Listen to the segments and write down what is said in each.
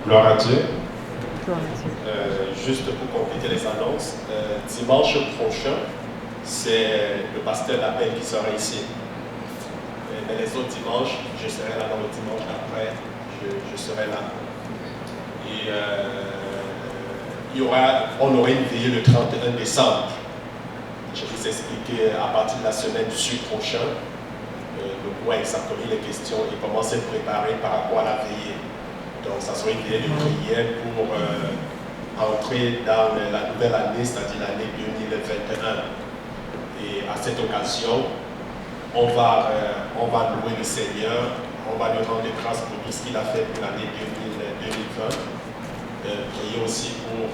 Gloire à Dieu. Gloire à Dieu. Juste pour compléter les annonces, dimanche prochain, c'est le pasteur d'appel qui sera ici. Mais les autres dimanches, je serai là dans le dimanche d'après, je serai là. Et on aura une veillée le 31 décembre. Je vais vous expliquer à partir de la semaine du sud prochain de quoi exactement il est question et comment se préparer par rapport à la veillée. Donc, ça sera une veillée de prière pour entrer dans la nouvelle année, c'est-à-dire l'année 2021. Et à cette occasion, on va louer le Seigneur, on va lui rendre grâce pour tout ce qu'il a fait pour l'année 2020. Prier aussi pour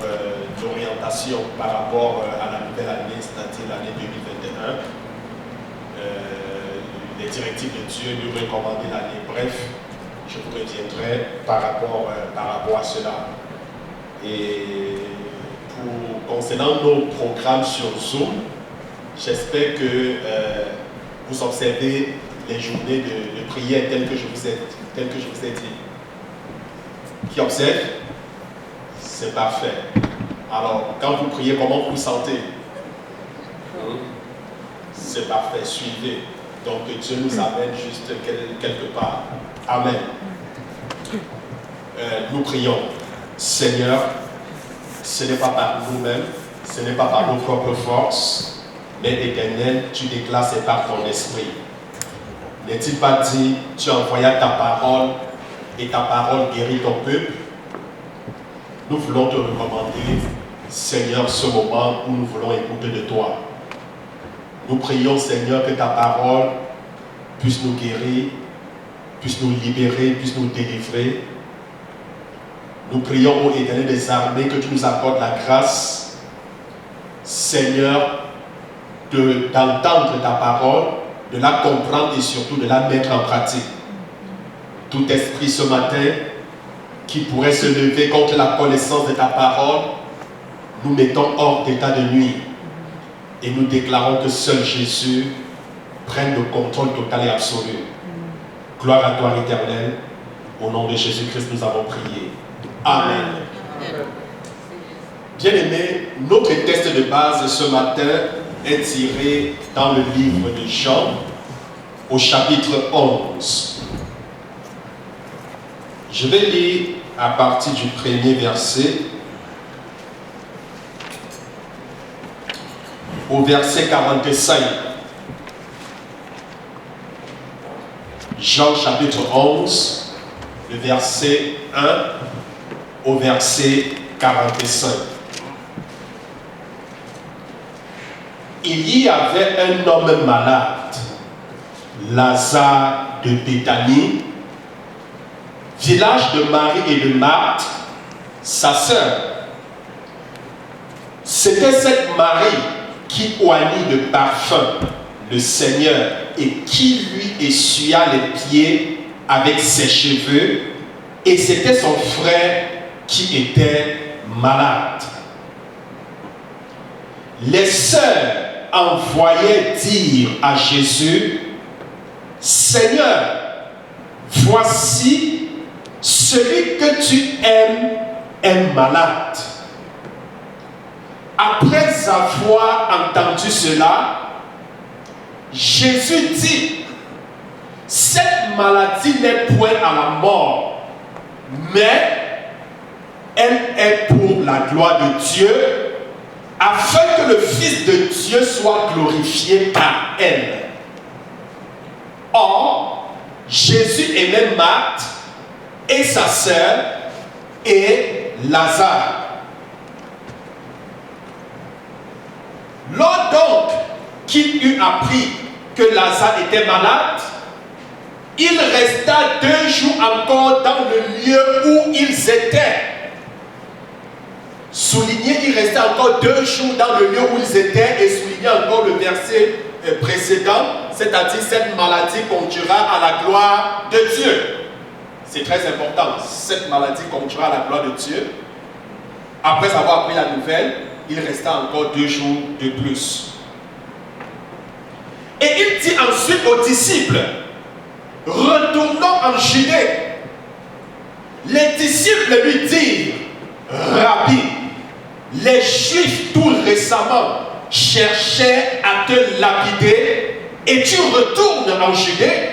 l'orientation par rapport à la nouvelle année, c'est-à-dire l'année 2021. Les directives de Dieu, lui recommander l'année. Bref, je vous reviendrai par rapport à cela. Et concernant nos programmes sur Zoom, j'espère que vous observez les journées de prière telles que je vous ai dit. Qui observe? C'est parfait. Alors, quand vous priez, comment vous vous sentez? C'est parfait, suivez. Donc, Dieu nous amène juste quelque part. Amen. Nous prions. Seigneur, ce n'est pas par nous-mêmes, ce n'est pas par nos propres forces, mais Éternel, tu déclares c'est par ton esprit. N'est-il pas dit, tu envoyas ta parole et ta parole guérit ton peuple? Nous voulons te recommander, Seigneur, ce moment où nous voulons écouter de toi. Nous prions, Seigneur, que ta parole puisse nous guérir, puisse nous libérer, puisse nous délivrer. Nous prions, ô Éternel des armées, que tu nous accordes la grâce, Seigneur, d'entendre ta parole, de la comprendre et surtout de la mettre en pratique. Tout esprit ce matin qui pourrait se lever contre la connaissance de ta parole, nous mettons hors d'état de nuire et nous déclarons que seul Jésus prenne le contrôle total et absolu. Gloire à toi, l'Éternel. Au nom de Jésus-Christ, nous avons prié. Amen. Bien-aimés, notre texte de base ce matin est tiré dans le livre de Jean, au chapitre 11. Je vais lire à partir du premier verset au verset 45. Jean chapitre 11, le verset 1 au verset 45. Il y avait un homme malade, Lazare de Béthanie, village de Marie et de Marthe, sa sœur. C'était cette Marie qui oignit de parfum le Seigneur et qui lui essuya les pieds avec ses cheveux, et c'était son frère qui était malade. Les sœurs envoyaient dire à Jésus, Seigneur, voici celui que tu aimes est malade. Après avoir entendu cela, Jésus dit, cette maladie n'est point à la mort, mais elle est pour la gloire de Dieu, afin que le Fils de Dieu soit glorifié par elle. Or, Jésus aimait Marthe et sa sœur et Lazare. Lors donc qu'il eut appris que Lazare était malade, il resta 2 jours encore dans le lieu où ils étaient. Souligné, il restait encore 2 jours dans le lieu où ils étaient, et souligné encore le verset précédent, c'est-à-dire cette maladie conduira à la gloire de Dieu. C'est très important, cette maladie conduira à la gloire de Dieu. Après avoir appris la nouvelle, il resta encore 2 jours de plus. Et il dit ensuite aux disciples, retournons en Judée. Les disciples lui Rabbi, les Juifs tout récemment cherchaient à te lapider et tu retournes en Judée?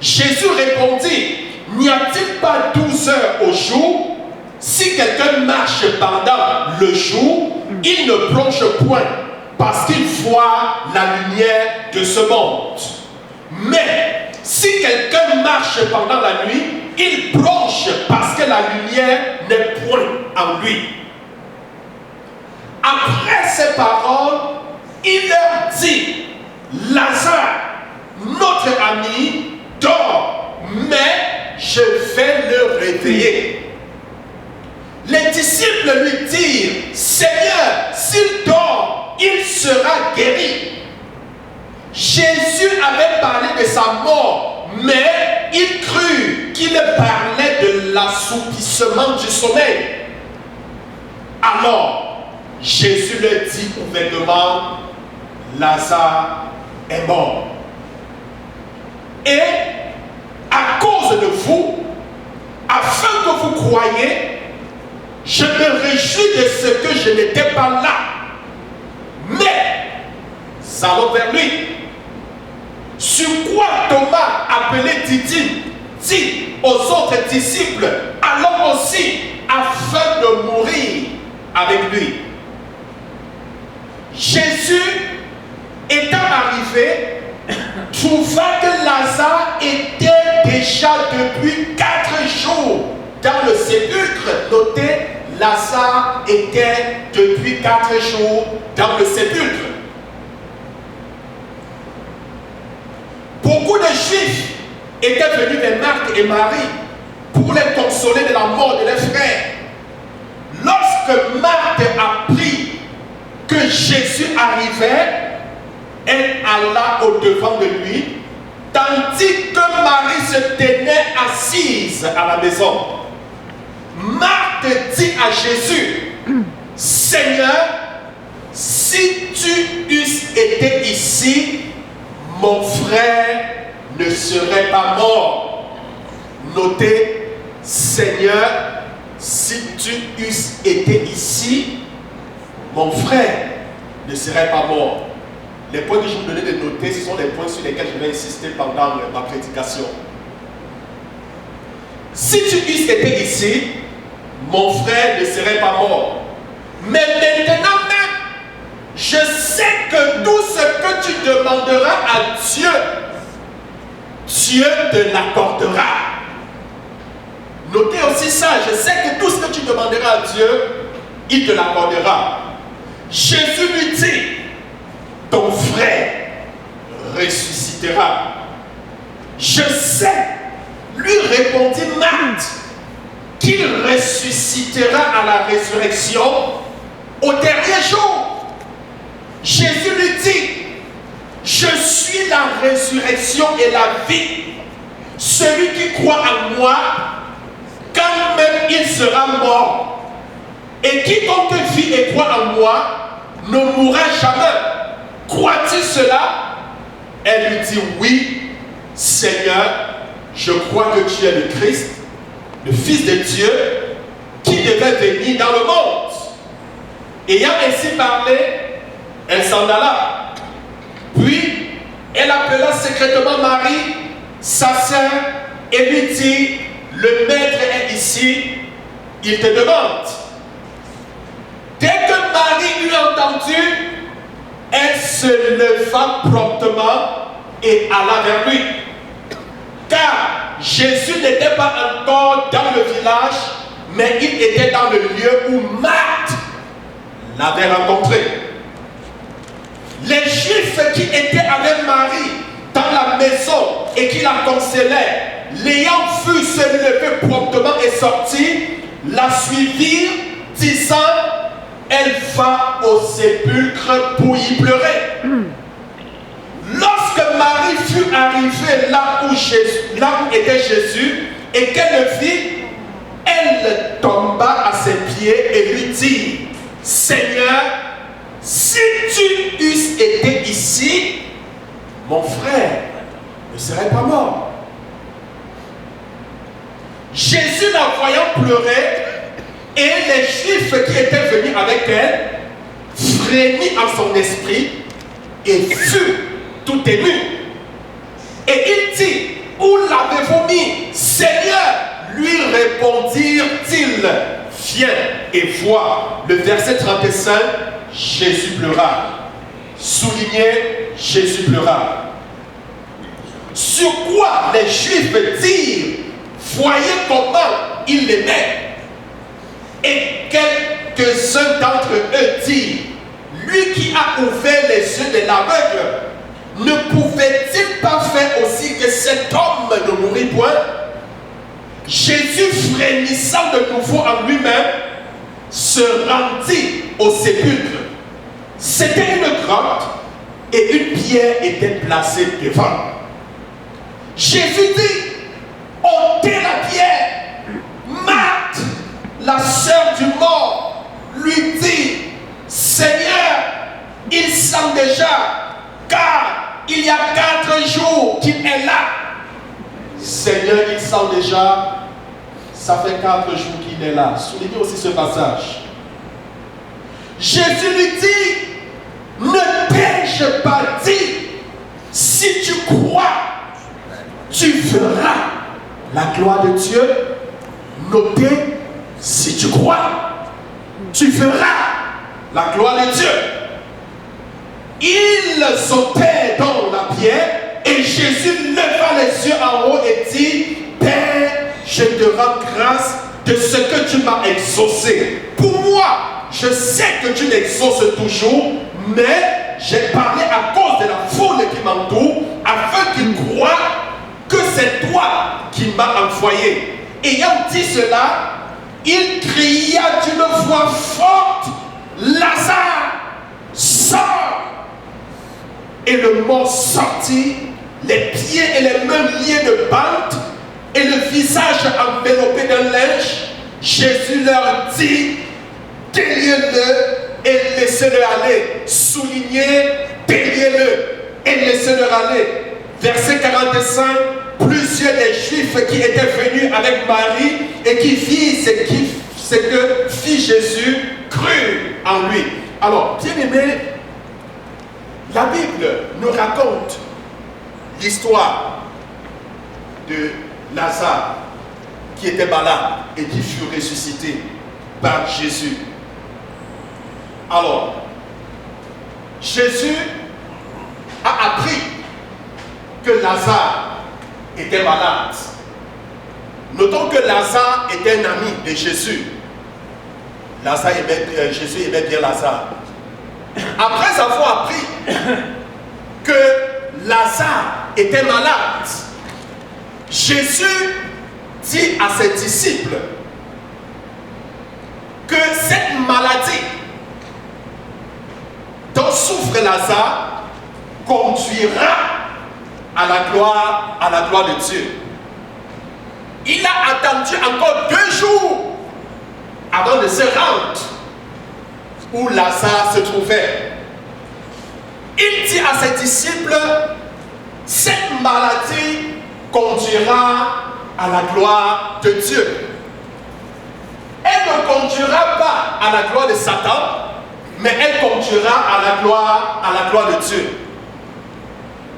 Jésus répondit, n'y a-t-il pas 12 heures au jour? Si quelqu'un marche pendant le jour, il ne plonge point parce qu'il voit la lumière de ce monde. Mais si quelqu'un marche pendant la nuit, il plonge parce que la lumière n'est point en lui. Après ces paroles, il leur dit, Lazare, notre ami, dort, mais je vais le réveiller. Les disciples lui dirent, Seigneur, s'il dort, il sera guéri. Jésus avait parlé de sa mort, mais il crut qu'il parlait de l'assoupissement du sommeil. Alors, Jésus leur dit ouvertement, Lazare est mort. Et à cause de vous, afin que vous croyiez, je me réjouis de ce que je n'étais pas là. Mais, allons vers lui. Sur quoi Thomas, appelé Didyme, dit aux autres disciples, allons aussi, afin de mourir avec lui. Jésus, étant arrivé, trouva que Lazare était déjà depuis 4 jours dans le sépulcre. Notez, Lazare était depuis 4 jours dans le sépulcre. Beaucoup de Juifs étaient venus vers Marthe et Marie pour les consoler de la mort de leurs frères. Lorsque Marthe apprit que Jésus arrivait, elle alla au-devant de lui, tandis que Marie se tenait assise à la maison. Marthe dit à Jésus, Seigneur, si tu eusses été ici, mon frère ne serait pas mort. Notez, Seigneur, si tu eusses été ici, mon frère ne serait pas mort. Les points que je vous donnais de noter, ce sont les points sur lesquels je vais insister pendant ma prédication. Si tu eusses été ici, mon frère ne serait pas mort. Mais maintenant même, je sais que tout ce que tu demanderas à Dieu, Dieu te l'accordera. Notez aussi ça, je sais que tout ce que tu demanderas à Dieu, il te l'accordera. Jésus lui dit, ton frère ressuscitera. Je sais, lui répondit Marthe, qu'il ressuscitera à la résurrection au dernier jour. Jésus lui dit, je suis la résurrection et la vie. Celui qui croit en moi, quand même il sera mort. Et quiconque vit et croit en moi, ne mourra jamais. Crois-tu cela? Elle lui dit, oui, Seigneur, je crois que tu es le Christ, le Fils de Dieu, qui devait venir dans le monde. Ayant ainsi parlé, elle s'en alla. Puis, elle appela secrètement Marie, sa sœur, et lui dit, le maître est ici, il te demande. Dès que Marie eut entendu, elle se leva promptement et alla vers lui. Car Jésus n'était pas encore dans le village, mais il était dans le lieu où Marthe l'avait rencontré. Les Juifs qui étaient avec Marie dans la maison et qui la consolaient, l'ayant vu se lever promptement et sortir, la suivirent, disant, elle va au sépulcre pour y pleurer. Lorsque Marie fut arrivée là où était Jésus et qu'elle le vit, elle tomba à ses pieds et lui dit, Seigneur, si tu eusses été ici, mon frère ne serait pas mort. Jésus, la voyant pleurer Et les Juifs qui étaient venus avec elle frémit en son esprit et fut tout ému. Et il dit, où l'avez-vous mis, Seigneur? Lui répondirent-ils, viens et vois. Le verset 35, Jésus pleura. Souligné, Jésus pleura. Sur quoi les Juifs dirent, voyez comment il l'aimait. Et quelques-uns d'entre eux dirent, lui qui a ouvert les yeux de l'aveugle, ne pouvait-il pas faire aussi que cet homme ne mourût point? Jésus, frémissant de nouveau en lui-même, se rendit au sépulcre. C'était une grotte et une pierre était placée devant. Jésus dit, ôtez la pierre. Marthe, la sœur du mort, lui dit, Seigneur, il sent déjà, car il y a 4 jours qu'il est là. Seigneur, il sent déjà, ça fait 4 jours qu'il est là. Soulignez aussi ce passage. Jésus lui dit, ne t'ai-je pas dit, si tu crois, tu verras la gloire de Dieu. Notez, si tu crois, tu verras la gloire de Dieu. Ils ôtèrent donc la pierre et Jésus leva les yeux en haut et dit, Père, je te rends grâce de ce que tu m'as exaucé. Pour moi, je sais que tu l'exauces toujours, mais j'ai parlé à cause de la foule qui m'entoure, afin qu'ils croient que c'est toi qui m'as envoyé. Ayant dit cela, il cria d'une voix forte, Lazare, sors! Et le mort sortit, les pieds et les mains liés de bandes, et le visage enveloppé d'un linge. Jésus leur dit, déliez-le et laissez-le aller. Soulignez, déliez-le et laissez-le aller. Verset 45, plusieurs des Juifs qui étaient venus avec Marie et qui virent ce que fit Jésus, crurent en lui. Alors, bien aimé, la Bible nous raconte l'histoire de Lazare qui était malade et qui fut ressuscité par Jésus. Alors, Jésus a appris que Lazare était malade. Notons que Lazare était un ami de Jésus. Jésus aimait bien Lazare. Après avoir appris que Lazare était malade, Jésus dit à ses disciples que cette maladie dont souffre Lazare conduira à la gloire de Dieu. Il a attendu encore 2 jours avant de se rendre où Lazare se trouvait. Il dit à ses disciples, cette maladie conduira à la gloire de Dieu. Elle ne conduira pas à la gloire de Satan, mais elle conduira à la gloire de Dieu.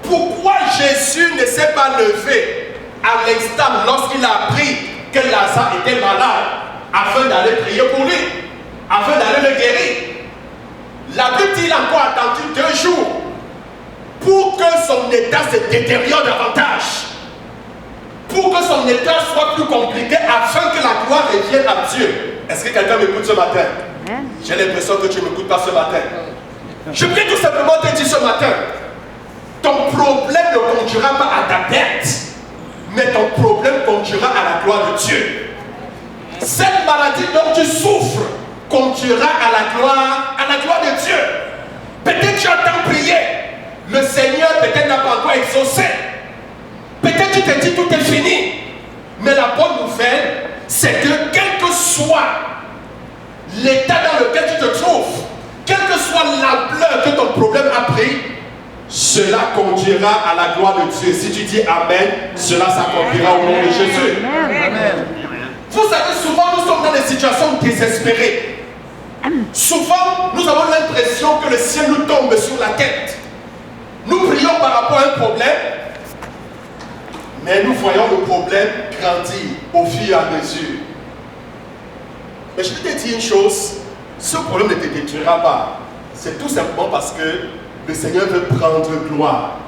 Pourquoi Jésus ne s'est pas levé à l'instant lorsqu'il a appris que Lazare était malade afin d'aller prier pour lui, afin d'aller le guérir? La Bible dit qu'il a encore attendu 2 jours pour que son état se détériore davantage, pour que son état soit plus compliqué, afin que la gloire revienne à Dieu. Est-ce que quelqu'un m'écoute ce matin? J'ai l'impression que tu ne m'écoutes pas ce matin. Je voudrais tout simplement te dire ce matin, ton problème ne conduira pas à ta perte, mais ton problème conduira à la gloire de Dieu. Cette maladie dont tu souffres conduira à la gloire de Dieu. Peut-être tu as tant prié, le Seigneur peut-être n'a pas encore exaucé. Peut-être tu te dis tout est fini. Mais la bonne nouvelle, c'est que quel que soit l'état dans lequel tu te trouves, quelle que soit l'ampleur que ton problème a pris, cela conduira à la gloire de Dieu. Si tu dis Amen, cela s'accomplira au nom de Jésus. Amen. Vous savez, souvent nous sommes dans des situations désespérées. Souvent, nous avons l'impression que le ciel nous tombe sur la tête. Nous prions par rapport à un problème, mais nous voyons le problème grandir au fur et à mesure. Mais je vais te dire une chose, ce problème ne te détruira pas. C'est tout simplement parce que le Seigneur veut prendre gloire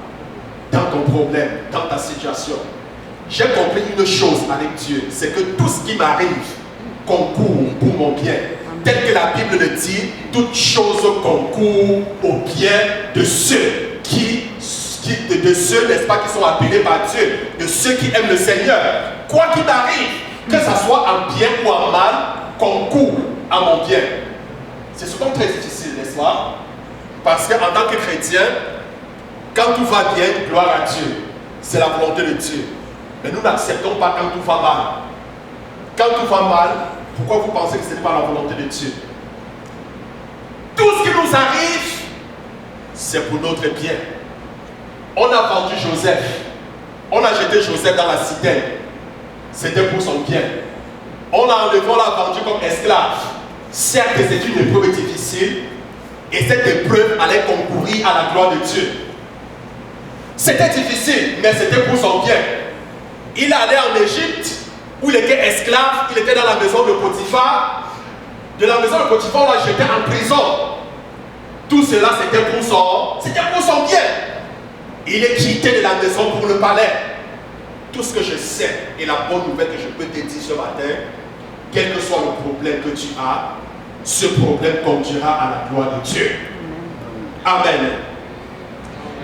dans ton problème, dans ta situation. J'ai compris une chose avec Dieu, c'est que tout ce qui m'arrive concourt pour mon bien. Tel que la Bible le dit, toutes choses concourent au bien de ceux de ceux, n'est-ce pas, qui sont appelés par Dieu, de ceux qui aiment le Seigneur. Quoi qu'il m'arrive, que ce soit en bien ou en mal, concourt à mon bien. C'est souvent très difficile, n'est-ce pas? Parce qu'en tant que chrétien, quand tout va bien, gloire à Dieu. C'est la volonté de Dieu. Mais nous n'acceptons pas quand tout va mal. Quand tout va mal, pourquoi vous pensez que ce n'est pas la volonté de Dieu? Tout ce qui nous arrive, c'est pour notre bien. On a vendu Joseph. On a jeté Joseph dans la citerne. C'était pour son bien. On l'a enlevé, on l'a vendu comme esclave. Certes, c'est une épreuve difficile. Et cette épreuve allait concourir à la gloire de Dieu. C'était difficile, mais c'était pour son bien. Il allait en Égypte, où il était esclave, il était dans la maison de Potiphar. De la maison de Potiphar, on l'a jeté en prison. Tout cela, c'était pour son bien. Il est quitté de la maison pour le palais. Tout ce que je sais, et la bonne nouvelle que je peux te dire ce matin, quel que soit le problème que tu as, ce problème conduira à la gloire de Dieu. Amen.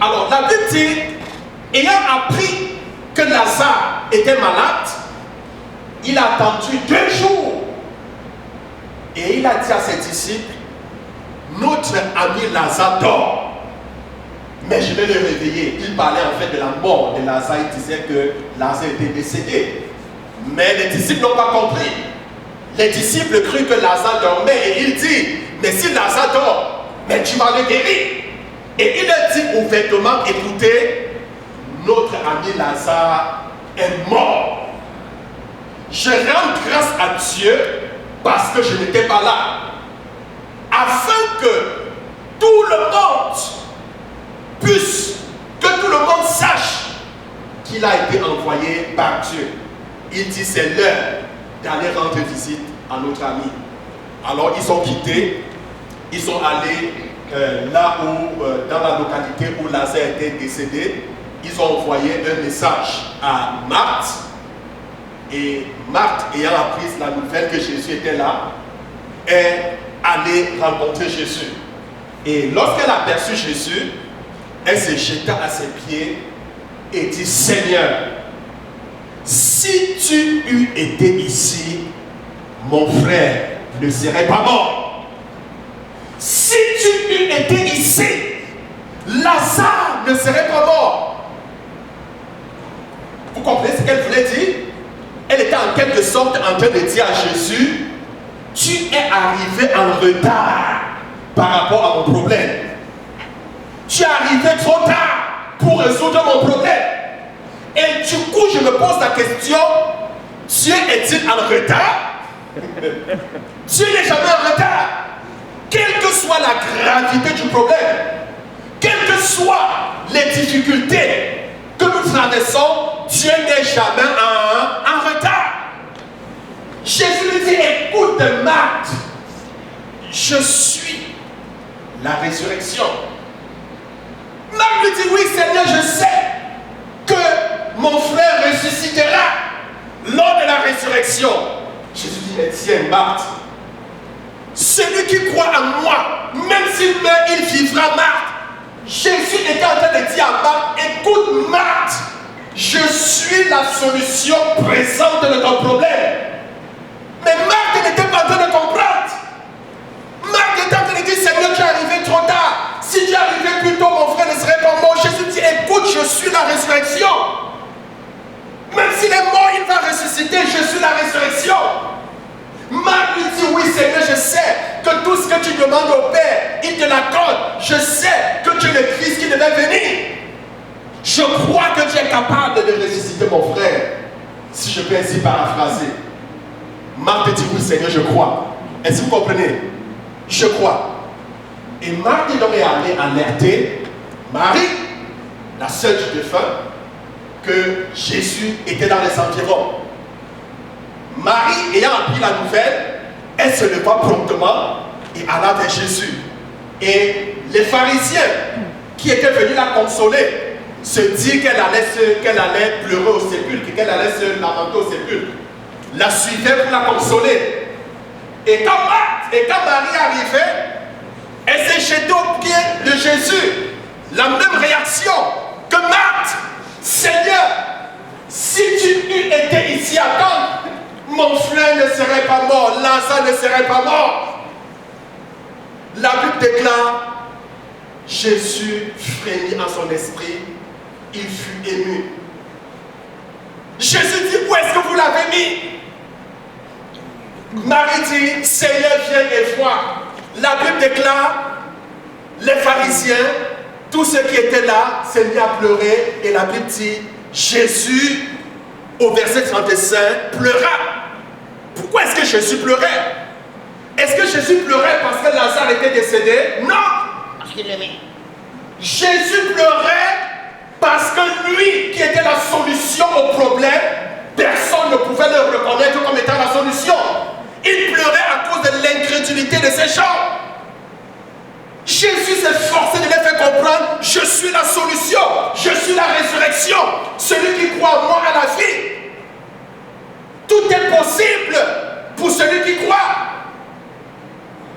Alors, la Bible dit, ayant appris que Lazare était malade, il a attendu 2 jours. Et il a dit à ses disciples, notre ami Lazare dort, mais je vais le réveiller. Il parlait en fait de la mort de Lazare. Il disait que Lazare était décédé. Mais les disciples n'ont pas compris. Les disciples crurent que Lazare dormait et il dit, mais si Lazare dort, mais tu vas le guérir. Et il a dit ouvertement, écoutez, notre ami Lazare est mort. Je rends grâce à Dieu parce que je n'étais pas là. Afin que tout le monde que tout le monde sache qu'il a été envoyé par Dieu. Il dit c'est l'heure d'aller rendre visite à notre ami. Alors ils sont quittés, ils sont allés là où, dans la localité où Lazare était décédé. Ils ont envoyé un message à Marthe. Et Marthe, ayant appris la nouvelle que Jésus était là, est allée rencontrer Jésus. Et lorsqu'elle a aperçu Jésus, elle se jeta à ses pieds et dit, Seigneur, si tu eus été ici, mon frère ne serait pas mort. Si tu eus été ici, Lazare ne serait pas mort. Vous comprenez ce qu'elle voulait dire? Elle était en quelque sorte en train de dire à Jésus, tu es arrivé en retard par rapport à mon problème. Tu es arrivé trop tard pour résoudre mon problème. Et du coup, je me pose la question, Dieu est-il en retard? Dieu n'est jamais en retard. Quelle que soit la gravité du problème, quelles que soient les difficultés que nous traversons, Dieu n'est jamais en retard. Jésus lui dit, écoute Marthe, je suis la résurrection. Marthe lui dit, oui Seigneur, je sais que mon frère ressuscitera lors de la résurrection. Jésus dit, mais tiens Marthe, celui qui croit en moi, même s'il meurt, il vivra. Marthe. Jésus était en train de dire à Marthe, écoute Marthe, je suis la solution présente de ton problème. Mais Marthe n'était pas en train de comprendre. Marthe était en train de dire, Seigneur, tu es arrivé trop tard. Si tu es arrivé plus tôt, mon frère ne serait pas mort. Jésus dit, écoute, je suis la résurrection. Même s'il est mort, il va ressusciter. Je suis la résurrection. Marthe lui dit, oui Seigneur, je sais que tout ce que tu demandes au Père, il te l'accorde. Je sais que tu es le Christ qui devait venir. Je crois que tu es capable de ressusciter mon frère. Si je peux ainsi paraphraser. Marthe dit oui Seigneur, je crois. Est-ce que vous comprenez? Je crois. Et Marthe donc est allée alerter Marie, la sœur du défunt, que Jésus était dans les environs. Marie, ayant appris la nouvelle, elle se leva promptement et alla vers Jésus. Et les pharisiens qui étaient venus la consoler se dit qu'elle allait pleurer au sépulcre, qu'elle allait se lamenter au sépulcre, la suivaient pour la consoler. Et quand Marie arrivait, elle s'est jetée aux pieds de Jésus. La même réaction que Marthe. Seigneur, si tu eus été ici à temps, mon frère ne serait pas mort, Lazare ne serait pas mort. La Bible déclare, Jésus frémit en son esprit, il fut ému. Jésus dit, où est-ce que vous l'avez mis? Marie dit, Seigneur, viens et vois. La Bible déclare, les pharisiens, tous ceux qui étaient là, s'est mis à pleurer. Et la Bible dit, Jésus, au verset 35, pleura. Pourquoi est-ce que Jésus pleurait? Est-ce que Jésus pleurait parce que Lazare était décédé? Non. Parce qu'il l'aimait. Jésus pleurait parce que lui, qui était la solution au problème, personne ne pouvait le reconnaître comme étant la solution. Il pleurait à cause de l'incrédulité de ces gens. Jésus s'est forcé de les faire comprendre, je suis la solution, je suis la résurrection. Celui qui croit en moi a la vie. Tout est possible pour celui qui croit.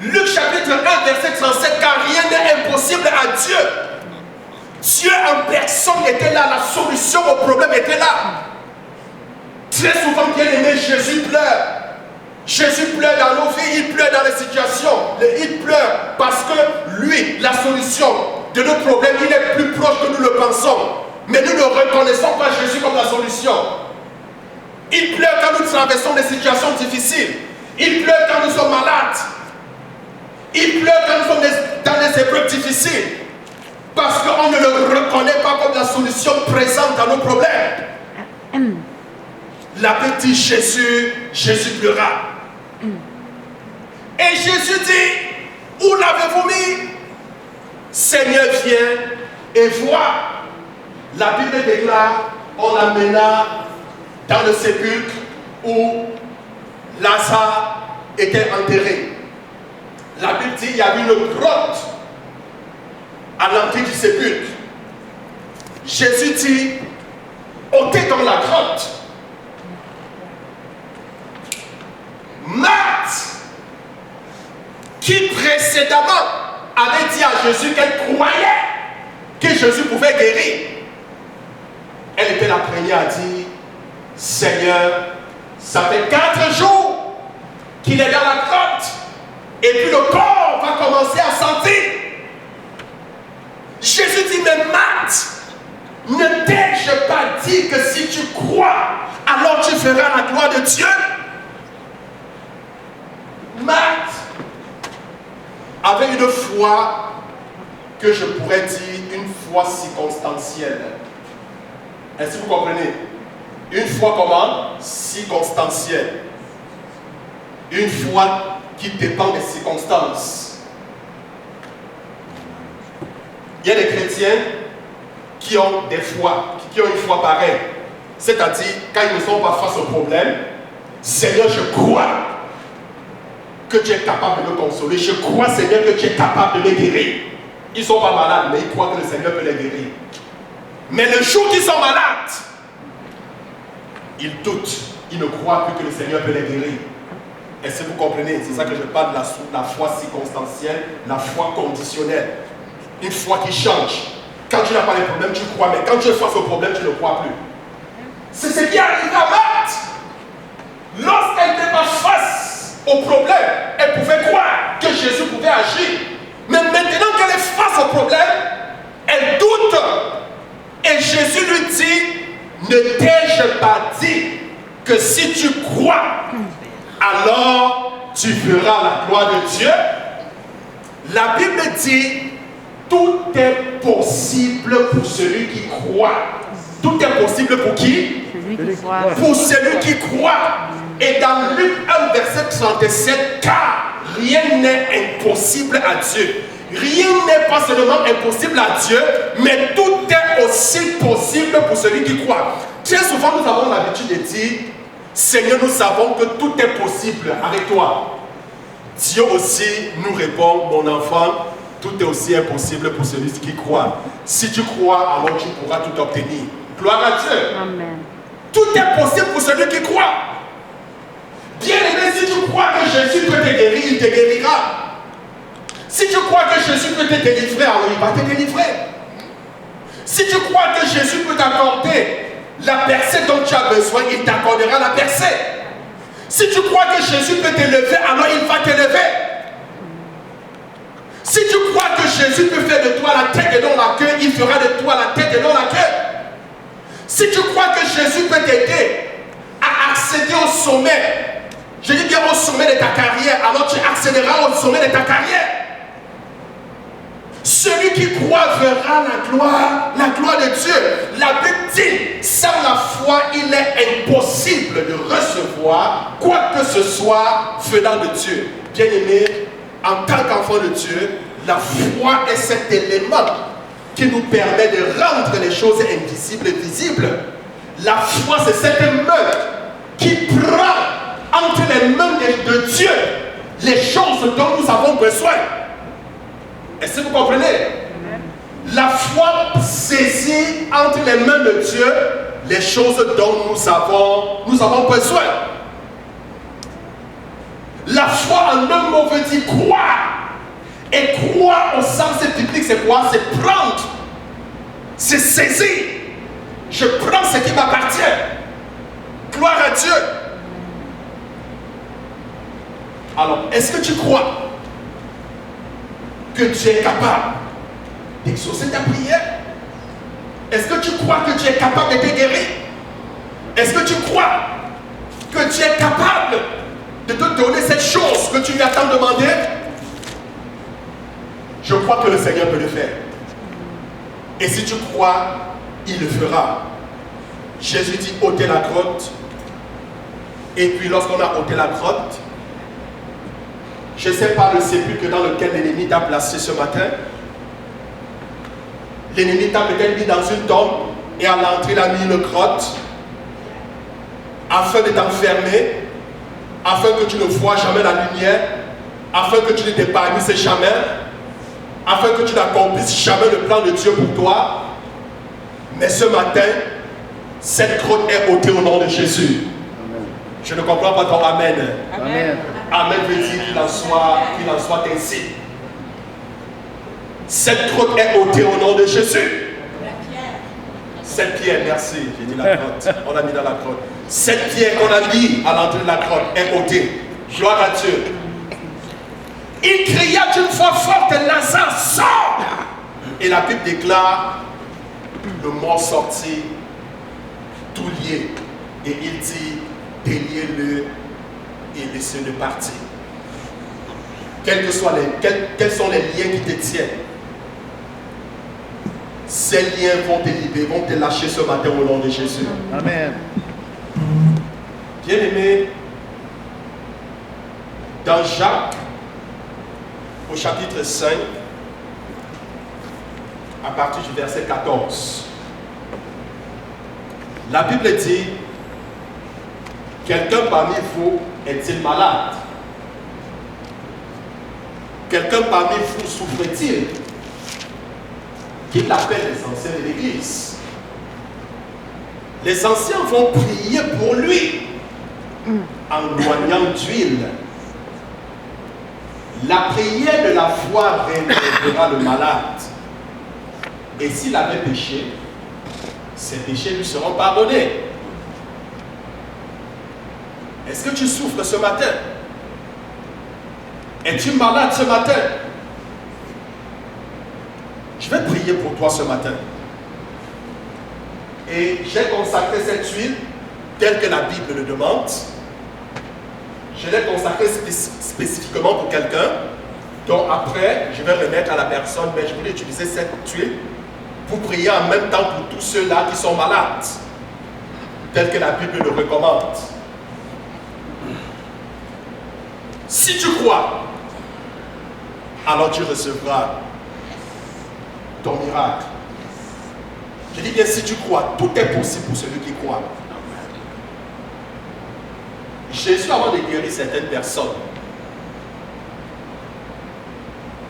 Luc chapitre 1 verset 37, car rien n'est impossible à Dieu. Dieu en personne était là, la solution au problème était là. Très souvent, bien aimé, Jésus pleure. Jésus pleure dans nos vies, il pleure dans les situations. Il pleure parce que lui, la solution de nos problèmes, il est plus proche que nous le pensons. Mais nous ne reconnaissons pas Jésus comme la solution. Il pleure quand nous traversons des situations difficiles. Il pleure quand nous sommes malades. Il pleure quand nous sommes dans des épreuves difficiles. Parce qu'on ne le reconnaît pas comme la solution présente dans nos problèmes. La Bible dit Jésus pleura. Et Jésus dit, où l'avez-vous mis? Seigneur, viens et vois. La Bible déclare, on l'amena dans le sépulcre où Lazare était enterré. La Bible dit, il y avait une grotte à l'entrée du sépulcre. Jésus dit, ôtez dans la grotte. Marthe, qui précédemment avait dit à Jésus qu'elle croyait que Jésus pouvait guérir, elle était la première à dire, Seigneur, ça fait 4 jours qu'il est dans la grotte et puis le corps va commencer à sentir. Jésus dit, mais Marthe, ne t'ai-je pas dit que si tu crois, alors tu feras la gloire de Dieu? Marthe avait une foi que je pourrais dire une foi circonstancielle. Est-ce que vous comprenez? Une foi comment? Circonstancielle. Une foi qui dépend des circonstances. Il y a des chrétiens qui ont des foi, qui ont une foi pareille. C'est-à-dire, quand ils ne sont pas face au problème, Seigneur, je crois que tu es capable de me consoler. Je crois, Seigneur, que tu es capable de me guérir. Ils ne sont pas malades, mais ils croient que le Seigneur peut les guérir. Mais le jour qu'ils sont malades, ils doutent. Ils ne croient plus que le Seigneur peut les guérir. Est-ce que vous comprenez? C'est ça que je parle de la foi circonstancielle, la foi conditionnelle. Une foi qui change. Quand tu n'as pas de problème, tu crois, mais quand tu es face au problème, tu ne crois plus. C'est ce qui arrive à Marthe. Lorsqu'elle n'était pas face au problème, elle pouvait croire que Jésus pouvait agir. Mais maintenant qu'elle est face au problème, elle doute. Et Jésus lui dit, ne t'ai-je pas dit que si tu crois, alors tu verras la gloire de Dieu? La Bible dit, tout est possible pour celui qui croit. Tout est possible pour qui? Celui qui croit. Pour celui qui croit. Et dans Luc 1, verset 37, car rien n'est impossible à Dieu. Rien n'est pas seulement impossible à Dieu, mais tout est aussi possible pour celui qui croit. Très souvent, nous avons l'habitude de dire, Seigneur, nous savons que tout est possible avec toi. Dieu aussi nous répond, mon enfant, tout est aussi impossible pour celui qui croit. Si tu crois, alors tu pourras tout obtenir. Gloire à Dieu. Amen. Tout est possible pour celui qui croit. Bien aimé, si tu crois que Jésus peut te guérir, il te guérira. Si tu crois que Jésus peut te délivrer, alors il va te délivrer. Si tu crois que Jésus peut t'accorder la percée dont tu as besoin, il t'accordera la percée. Si tu crois que Jésus peut t'élever, alors il va t'élever. Si tu crois que Jésus peut faire de toi la tête et non la queue, il fera de toi la tête et non la queue. Si tu crois que Jésus peut t'aider à accéder au sommet, je dis bien au sommet de ta carrière, alors tu accéderas au sommet de ta carrière. Celui qui croit verra la gloire de Dieu. La Bible dit, sans la foi, il est impossible de recevoir quoi que ce soit venant de Dieu. Bien-aimé, en tant qu'enfant de Dieu, la foi est cet élément qui nous permet de rendre les choses invisibles et visibles. La foi, c'est cette main qui prend entre les mains de Dieu les choses dont nous avons besoin. Est-ce que vous comprenez? La foi saisit entre les mains de Dieu les choses dont nous avons besoin. La foi en un mot veut dire croire. Et croire au sens biblique, c'est quoi? C'est prendre. C'est saisir. Je prends ce qui m'appartient. Gloire à Dieu. Alors, est-ce que tu crois que tu es capable d'exaucer ta prière? Est-ce que tu crois que tu es capable de te guérir? Est-ce que tu crois que tu es capable de te donner cette chose que tu lui as tant demandé? Je crois que le Seigneur peut le faire. Et si tu crois, il le fera. Jésus dit ôtez la grotte. Et puis lorsqu'on a ôté la grotte, je ne sais pas le sépulcre dans lequel l'ennemi t'a placé ce matin. L'ennemi t'a peut-être mis dans une tombe et à l'entrée il a mis une grotte afin de t'enfermer, afin que tu ne vois jamais la lumière, afin que tu ne t'épanouisses jamais, afin que tu n'accomplisses jamais le plan de Dieu pour toi. Mais ce matin, cette grotte est ôtée au nom de Jésus. Amen. Je ne comprends pas ton Amen. Amen. Amen veut dire qu'il en soit ainsi. Cette grotte est ôtée au nom de Jésus. Cette pierre, merci, j'ai dit la grotte. On l'a mis dans la grotte. Cette pierre qu'on a mis à l'entrée de la grotte est ôtée. Gloire à Dieu. Il cria d'une voix forte, Lazare, sort! Et la Bible déclare, le mort sortit, tout lié. Et il dit, déliez-le et laissez-le partir. Quels sont les liens qui te tiennent? Ces liens vont te libérer, vont te lâcher ce matin au nom de Jésus. Amen. Bien-aimé, dans Jacques, au chapitre 5, à partir du verset 14, la Bible dit, quelqu'un parmi vous est-il malade? Quelqu'un parmi vous souffre-t-il? Qu'il appelle les anciens de l'église. Les anciens vont prier pour lui en loignant d'huile. La prière de la foi réveillera le malade. Et s'il avait péché, ses péchés lui seront pardonnés. Est-ce que tu souffres ce matin? Es-tu malade ce matin? Je vais prier pour toi ce matin. Et j'ai consacré cette huile telle que la Bible le demande. Je l'ai consacrée spécifiquement pour quelqu'un. Donc après, je vais remettre à la personne, mais je voulais utiliser cette huile pour prier en même temps pour tous ceux-là qui sont malades, tel que la Bible le recommande. Si tu crois, alors tu recevras ton miracle. Je dis bien si tu crois, tout est possible pour celui qui croit. Jésus, avant de guérir certaines personnes,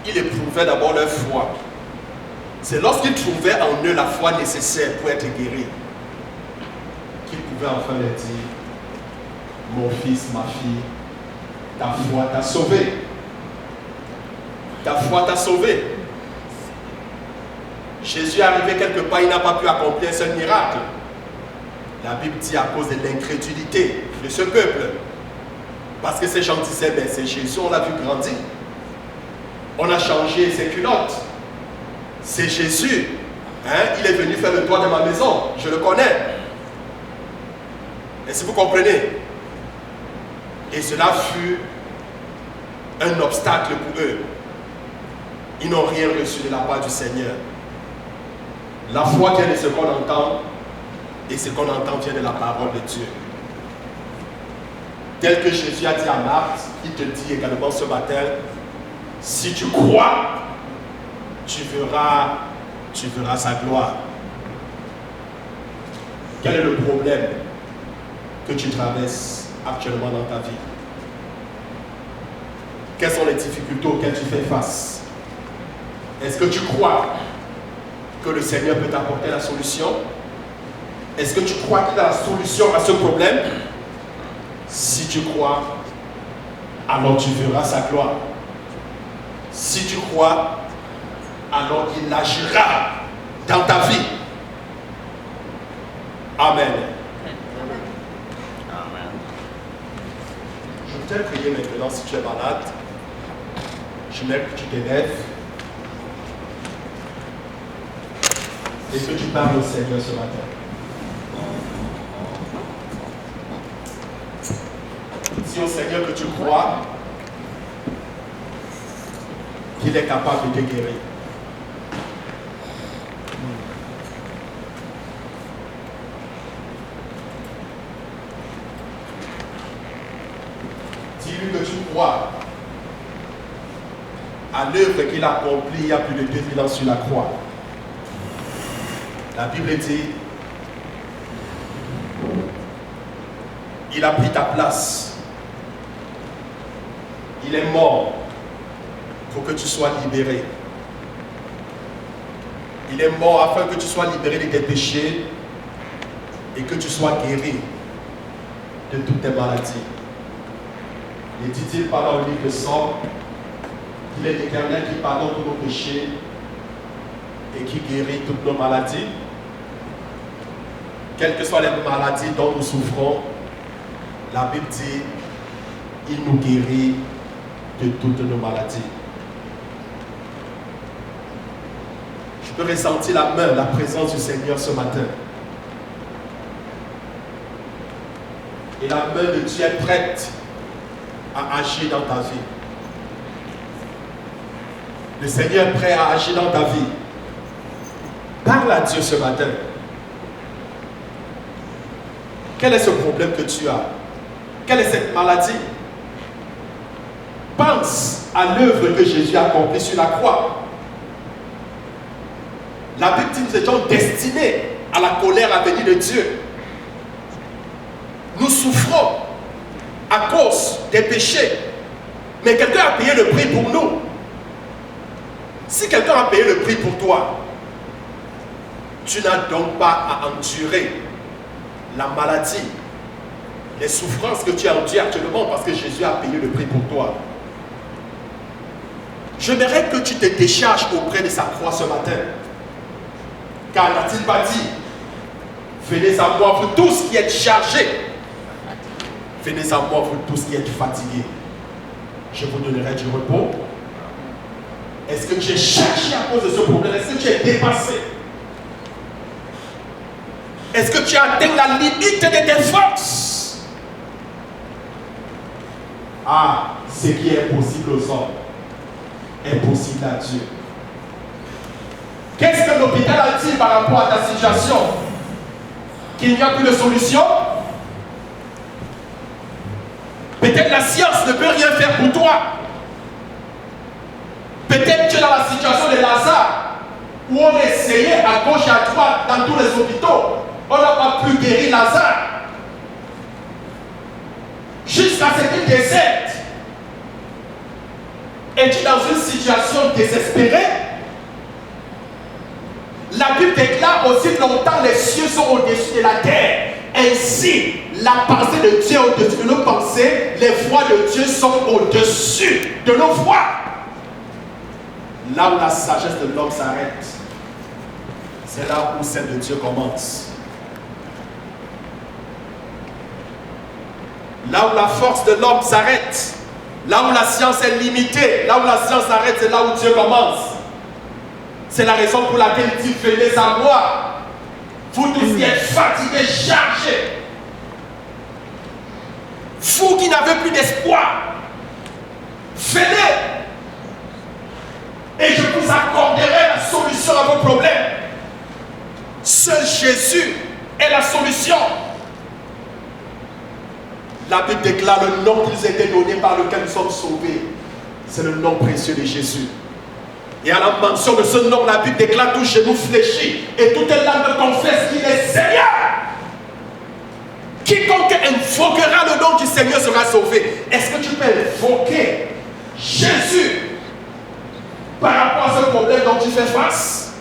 il éprouvait d'abord leur foi. C'est lorsqu'il trouvait en eux la foi nécessaire pour être guéri qu'il pouvait enfin leur dire, mon fils, ma fille, ta foi t'a sauvé. Ta foi t'a sauvé. Jésus est arrivé quelque part, il n'a pas pu accomplir un seul miracle. La Bible dit à cause de l'incrédulité de ce peuple. Parce que ces gens disaient, ben c'est Jésus, on l'a vu grandir. On a changé ses culottes. C'est Jésus. Hein? Il est venu faire le toit de ma maison. Je le connais. Est-ce que vous comprenez? Et cela fut un obstacle pour eux. Ils n'ont rien reçu de la part du Seigneur. La foi vient de ce qu'on entend, et ce qu'on entend vient de la parole de Dieu. Tel que Jésus a dit à Marthe, il te dit également ce matin, si tu crois, tu verras sa gloire. Quel est le problème que tu traverses actuellement dans ta vie? Quelles sont les difficultés auxquelles tu fais face? Est-ce que tu crois que le Seigneur peut t'apporter la solution? Est-ce que tu crois qu'il a la solution à ce problème? Si tu crois, alors tu verras sa gloire. Si tu crois, alors il agira dans ta vie. Amen. Amen. Je voudrais prier maintenant si tu es malade. Je mets que tu t'élèves et que tu parles au Seigneur ce matin. Dis au Seigneur que tu crois qu'il est capable de te guérir. Dis-lui que tu crois à l'œuvre qu'il a accomplie il y a plus de 2000 ans sur la croix. La Bible dit, il a pris ta place. Il est mort pour que tu sois libéré. Il est mort afin que tu sois libéré de tes péchés et que tu sois guéri de toutes tes maladies. Et dit-il par le livre de Somme qu'il est l'Éternel qui pardonne tous nos péchés et qui guérit toutes nos maladies. Quelles que soient les maladies dont nous souffrons, la Bible dit, il nous guérit de toutes nos maladies. Je peux ressentir la main, la présence du Seigneur ce matin. Et la main de Dieu est prête à agir dans ta vie. Le Seigneur est prêt à agir dans ta vie. Parle à Dieu ce matin. Quel est ce problème que tu as? Quelle est cette maladie? Pense à l'œuvre que Jésus a accomplie sur la croix. La Bible dit que nous étions destinés à la colère à venir de Dieu. Nous souffrons à cause des péchés. Mais quelqu'un a payé le prix pour nous. Si quelqu'un a payé le prix pour toi, tu n'as donc pas à endurer la maladie, les souffrances que tu as endurées actuellement parce que Jésus a payé le prix pour toi. J'aimerais que tu te décharges auprès de sa croix ce matin. Car n'a-t-il pas dit, venez à moi vous tous qui êtes chargés, venez à moi vous tous qui êtes fatigués, je vous donnerai du repos. Est-ce que tu es cherché à cause de ce problème? Est-ce que tu es dépassé? Est-ce que tu as atteint la limite de tes forces? Ah, ce qui est possible aux hommes est possible à Dieu. Qu'est-ce que l'hôpital a dit par rapport à ta situation? Qu'il n'y a plus de solution? Peut-être la science ne peut rien faire pour toi. Peut-être tu es dans la situation de Lazare, où on essayait à gauche et à droite dans tous les hôpitaux. On n'a pas pu guérir Lazare. Jusqu'à ce qu'il décède. Es-tu dans une situation désespérée? La Bible déclare aussi longtemps les cieux sont au-dessus de la terre. Ainsi, la pensée de Dieu est au-dessus de nos pensées. Les voies de Dieu sont au-dessus de nos voies. Là où la sagesse de l'homme s'arrête, c'est là où celle de Dieu commence. Là où la force de l'homme s'arrête, là où la science est limitée, là où la science s'arrête, c'est là où Dieu commence. C'est la raison pour laquelle il dit, venez à moi, vous tous qui êtes fatigués, chargés, vous qui n'avez plus d'espoir, venez et je vous accorderai la solution à vos problèmes. Seul Jésus est la solution. La Bible déclare le nom qui nous a été donné par lequel nous sommes sauvés. C'est le nom précieux de Jésus. Et à la mention de ce nom, la Bible déclare tout genou fléchi et toute langue confesse qu'il est Seigneur. Quiconque invoquera le nom du Seigneur sera sauvé. Est-ce que tu peux invoquer Jésus par rapport à ce problème dont tu fais face?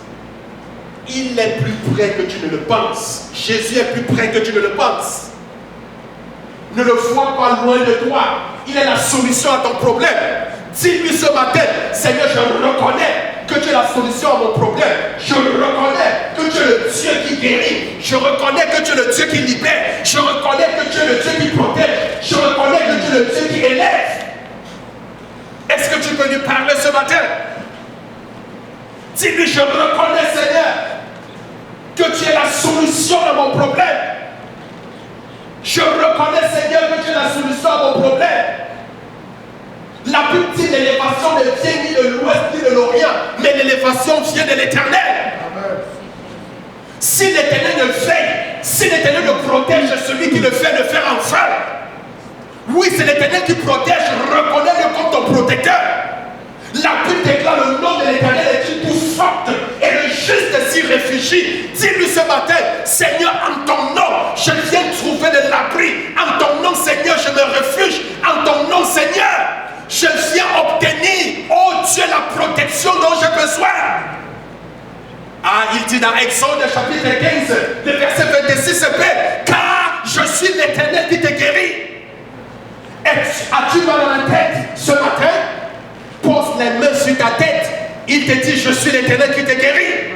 Il est plus près que tu ne le penses. Jésus est plus près que tu ne le penses. Ne le vois pas loin de toi. Il est la solution à ton problème. Dis-lui ce matin, Seigneur, je reconnais que tu es la solution à mon problème. Je reconnais que tu es le Dieu qui guérit. Je reconnais que tu es le Dieu qui libère. Je reconnais que tu es le Dieu qui protège. Je reconnais que tu es le Dieu qui élève. Est-ce que tu peux lui parler ce matin? Dis-lui, je reconnais, Seigneur, que tu es la solution à mon problème. Je reconnais, Seigneur, que tu es la solution à mon problème. La Bible dit l'élévation ne vient ni de l'ouest ni de l'orient, mais l'élévation vient de l'Éternel. Si l'Éternel le fait, si l'Éternel le protège, celui qui le fait enfin. Oui, c'est l'Éternel qui protège, reconnais-le comme ton protecteur. La Bible déclare le nom de l'Éternel est une pousse forte et le juste s'y réfugie. Dis-lui ce matin, Seigneur, en ton nom, je viens trouver de l'abri. En ton nom, Seigneur, je me refuge. En ton nom, Seigneur, je viens obtenir, oh Dieu, la protection dont j'ai besoin. Ah, il dit dans Exode chapitre 15, le verset 26b, car je suis l'Éternel qui te guérit. As-tu mal à la tête ce matin? Pose les mains sur ta tête. Il te dit, je suis l'Éternel qui te guérit.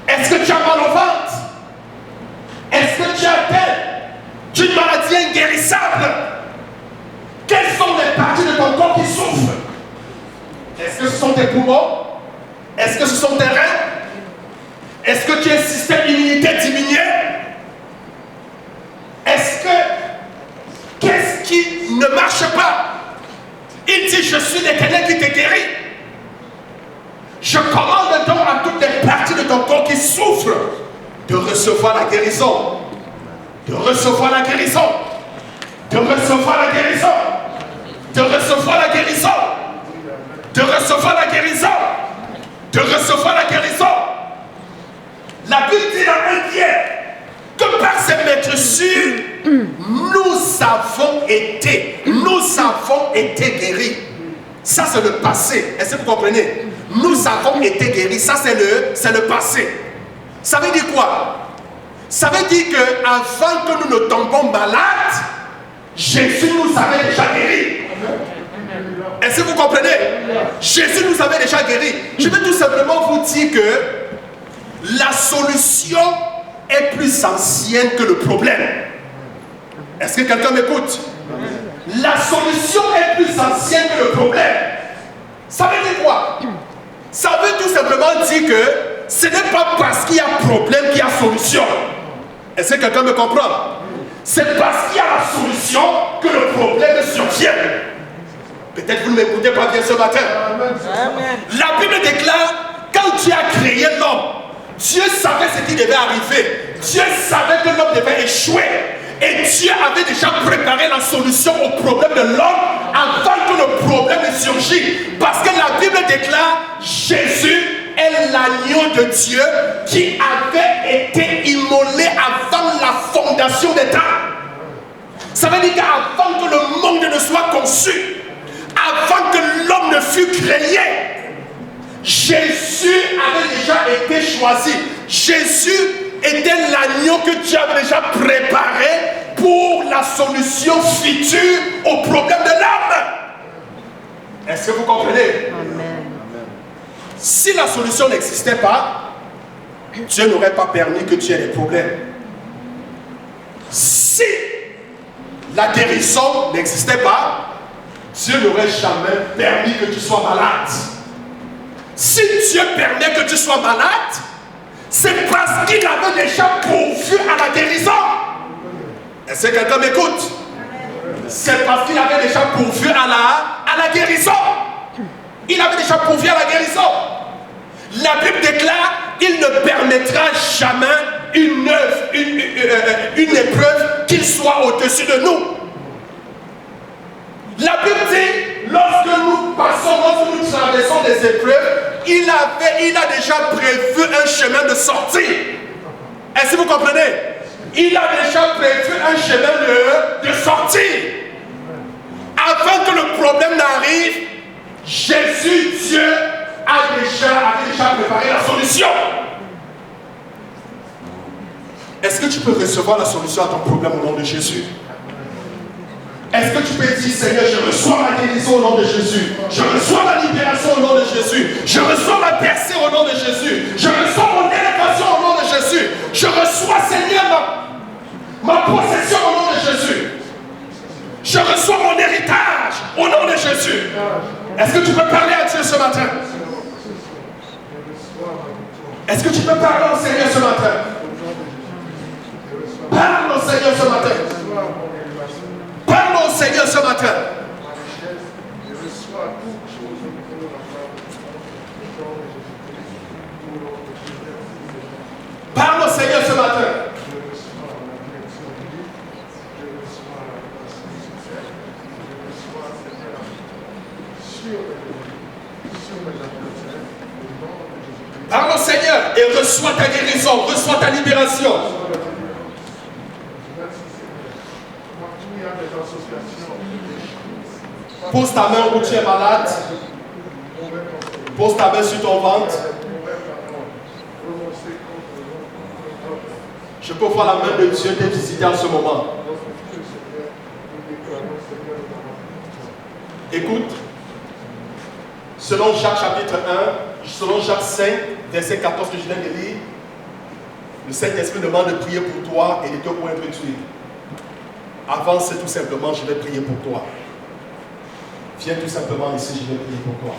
Est-ce que tu as mal au ventre? Est-ce que tu as atteint d'une maladie inguérissable? Quelles sont les parties de ton corps qui souffrent? Est-ce que ce sont tes poumons? Est-ce que ce sont tes reins? Est-ce que tu as un système immunitaire diminué? Qu'est-ce qui ne marche pas? Il dit, je suis l'Éternel qui te guérit. Je commande donc à toutes les parties de ton corps qui souffrent de recevoir la guérison. De recevoir la guérison. De recevoir la guérison. De recevoir la guérison. De recevoir la guérison. De recevoir la guérison. La Bible dit dans 1 Pierre que par ses maîtres sûrs, nous avons été guéris. Ça c'est le passé. Est-ce que vous comprenez? Nous avons été guéris. Ça c'est le passé. Ça veut dire quoi? Ça veut dire que avant que nous ne tombions malades, Jésus nous avait déjà guéris. Est-ce que vous comprenez? Jésus nous avait déjà guéris. Je vais tout simplement vous dire que la solution est plus ancienne que le problème. Est-ce que quelqu'un m'écoute? La solution est plus ancienne que le problème. Ça veut dire quoi? Ça veut tout simplement dire que ce n'est pas parce qu'il y a problème qu'il y a solution. Est-ce que quelqu'un me comprend? C'est parce qu'il y a la solution que le problème survient. Peut-être vous ne m'écoutez pas bien ce matin. Amen. La Bible déclare, quand Dieu a créé l'homme, Dieu savait ce qui devait arriver. Dieu savait que l'homme devait échouer. Et Dieu avait déjà préparé la solution au problème de l'homme avant que le problème ne surgisse. Parce que la Bible déclare Jésus est l'agneau de Dieu qui avait été immolé avant la fondation des temps. Ça veut dire qu'avant que le monde ne soit conçu, avant que l'homme ne fût créé, Jésus avait déjà été choisi. Jésus était l'agneau que Dieu avait déjà préparé pour la solution future au problème de l'homme. Est-ce que vous comprenez? Amen. Si la solution n'existait pas, Dieu n'aurait pas permis que tu aies des problèmes. Si la guérison n'existait pas, Dieu n'aurait jamais permis que tu sois malade. Si Dieu permet que tu sois malade, c'est parce qu'il avait déjà pourvu à la guérison. Est-ce que quelqu'un m'écoute? C'est parce qu'il avait déjà pourvu à la guérison. Il avait déjà pourvu à la guérison. La Bible déclare, il ne permettra jamais une épreuve qu'il soit au-dessus de nous. La Bible dit, lorsque nous passons, lorsque nous traversons des épreuves, il a déjà prévu un chemin de sortie. Est-ce que vous comprenez? Il a déjà prévu un chemin de sortie. Avant que le problème n'arrive, Jésus, Dieu, avait déjà préparé la solution. Est-ce que tu peux recevoir la solution à ton problème au nom de Jésus? Est-ce que tu peux dire, Seigneur, je reçois ma guérison au nom de Jésus. Je reçois ma libération au nom de Jésus. Je reçois ma percée au nom de Jésus. Je reçois mon élévation au nom de Jésus. Je reçois, Seigneur, ma possession au nom de Jésus. Je reçois mon héritage au nom de Jésus. Est-ce que tu peux parler à Dieu ce matin? Est-ce que tu peux parler au Seigneur ce matin? Parle au Seigneur ce matin. Parle au Seigneur ce matin. Parle au Seigneur ce matin. Parle au Seigneur et reçois ta guérison, reçois ta libération. Pose ta main où tu es malade. Pose ta main sur ton ventre. Je peux voir la main de Dieu te visiter en ce moment. Écoute, selon Jacques chapitre 1, selon Jacques 5, verset 14 que je viens de lire, le Saint-Esprit demande de prier pour toi et de te oindre d'huile. Avance tout simplement, je vais prier pour toi. Viens tout simplement ici, je vais prier pour toi.